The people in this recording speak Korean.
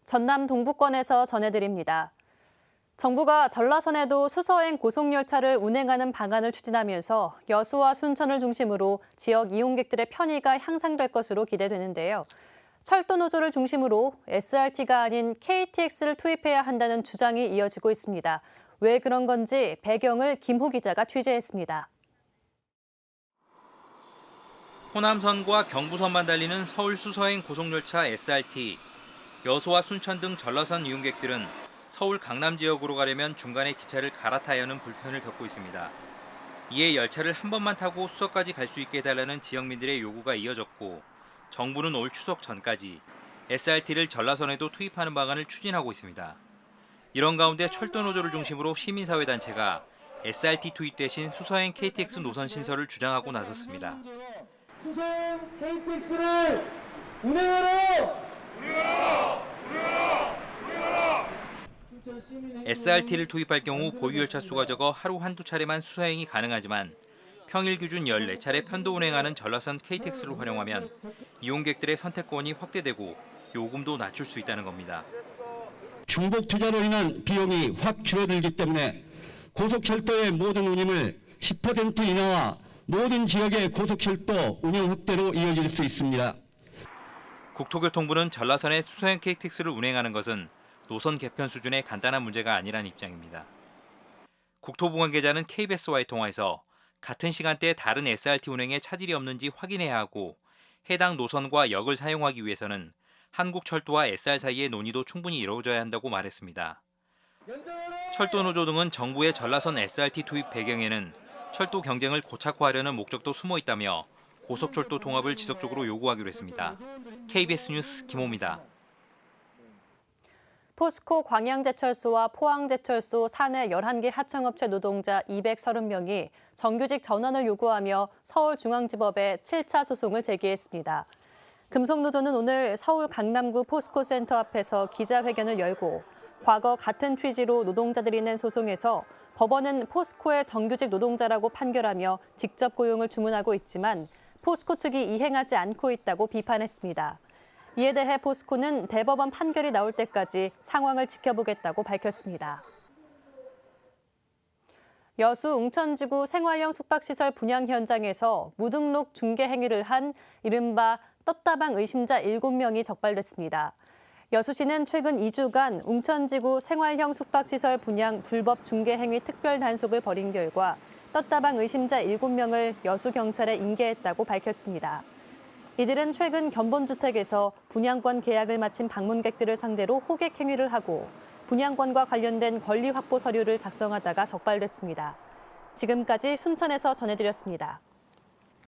전남 동부권에서 전해드립니다. 정부가 전라선에도 수서행 고속열차를 운행하는 방안을 추진하면서 여수와 순천을 중심으로 지역 이용객들의 편의가 향상될 것으로 기대되는데요. 철도 노조를 중심으로 SRT가 아닌 KTX를 투입해야 한다는 주장이 이어지고 있습니다. 왜 그런 건지 배경을 김호 기자가 취재했습니다. 호남선과 경부선만 달리는 서울 수서행 고속열차 SRT. 여수와 순천 등 전라선 이용객들은 서울 강남 지역으로 가려면 중간에 기차를 갈아타야 하는 불편을 겪고 있습니다. 이에 열차를 한 번만 타고 수서까지 갈 수 있게 해달라는 지역민들의 요구가 이어졌고 정부는 올 추석 전까지 SRT를 전라선에도 투입하는 방안을 추진하고 있습니다. 이런 가운데 철도 노조를 중심으로 시민사회단체가 SRT 투입 대신 수서행 KTX 노선 신설을 주장하고 나섰습니다. 수서행 KTX를 운행하라! SRT를 투입할 경우 보유 열차 수가 적어 하루 한두 차례만 수서행이 가능하지만 평일 기준 14차례 편도 운행하는 전라선 KTX를 활용하면 이용객들의 선택권이 확대되고 요금도 낮출 수 있다는 겁니다. 중복 투자로 인한 비용이 확 줄어들기 때문에 고속철도의 모든 운임을 10% 인하와 모든 지역의 고속철도 운영 확대로 이어질 수 있습니다. 국토교통부는 전라선에 수서행 KTX를 운행하는 것은 노선 개편 수준의 간단한 문제가 아니라는 입장입니다. 국토부 관계자는 KBS와의 통화에서 같은 시간대에 다른 SRT 운행에 차질이 없는지 확인해야 하고 해당 노선과 역을 사용하기 위해서는 한국철도와 SR 사이의 논의도 충분히 이루어져야 한다고 말했습니다. 철도노조 등은 정부의 전라선 SRT 투입 배경에는 철도 경쟁을 고착화하려는 목적도 숨어 있다며 고속철도 통합을 지속적으로 요구하기로 했습니다. KBS 뉴스 김호입니다. 포스코 광양제철소와 포항제철소 사내 11개 하청업체 노동자 230명이 정규직 전환을 요구하며 서울중앙지법에 7차 소송을 제기했습니다. 금속노조는 오늘 서울 강남구 포스코센터 앞에서 기자회견을 열고 과거 같은 취지로 노동자들이 낸 소송에서 법원은 포스코의 정규직 노동자라고 판결하며 직접 고용을 주문하고 있지만 포스코 측이 이행하지 않고 있다고 비판했습니다. 이에 대해 포스코는 대법원 판결이 나올 때까지 상황을 지켜보겠다고 밝혔습니다. 여수 웅천지구 생활형 숙박시설 분양 현장에서 무등록 중개 행위를 한 이른바 떴다방 의심자 7명이 적발됐습니다. 여수시는 최근 2주간 웅천지구 생활형 숙박시설 분양 불법 중개 행위 특별 단속을 벌인 결과 떴다방 의심자 7명을 여수경찰에 인계했다고 밝혔습니다. 이들은 최근 견본주택에서 분양권 계약을 마친 방문객들을 상대로 호객 행위를 하고 분양권과 관련된 권리 확보 서류를 작성하다가 적발됐습니다. 지금까지 순천에서 전해드렸습니다.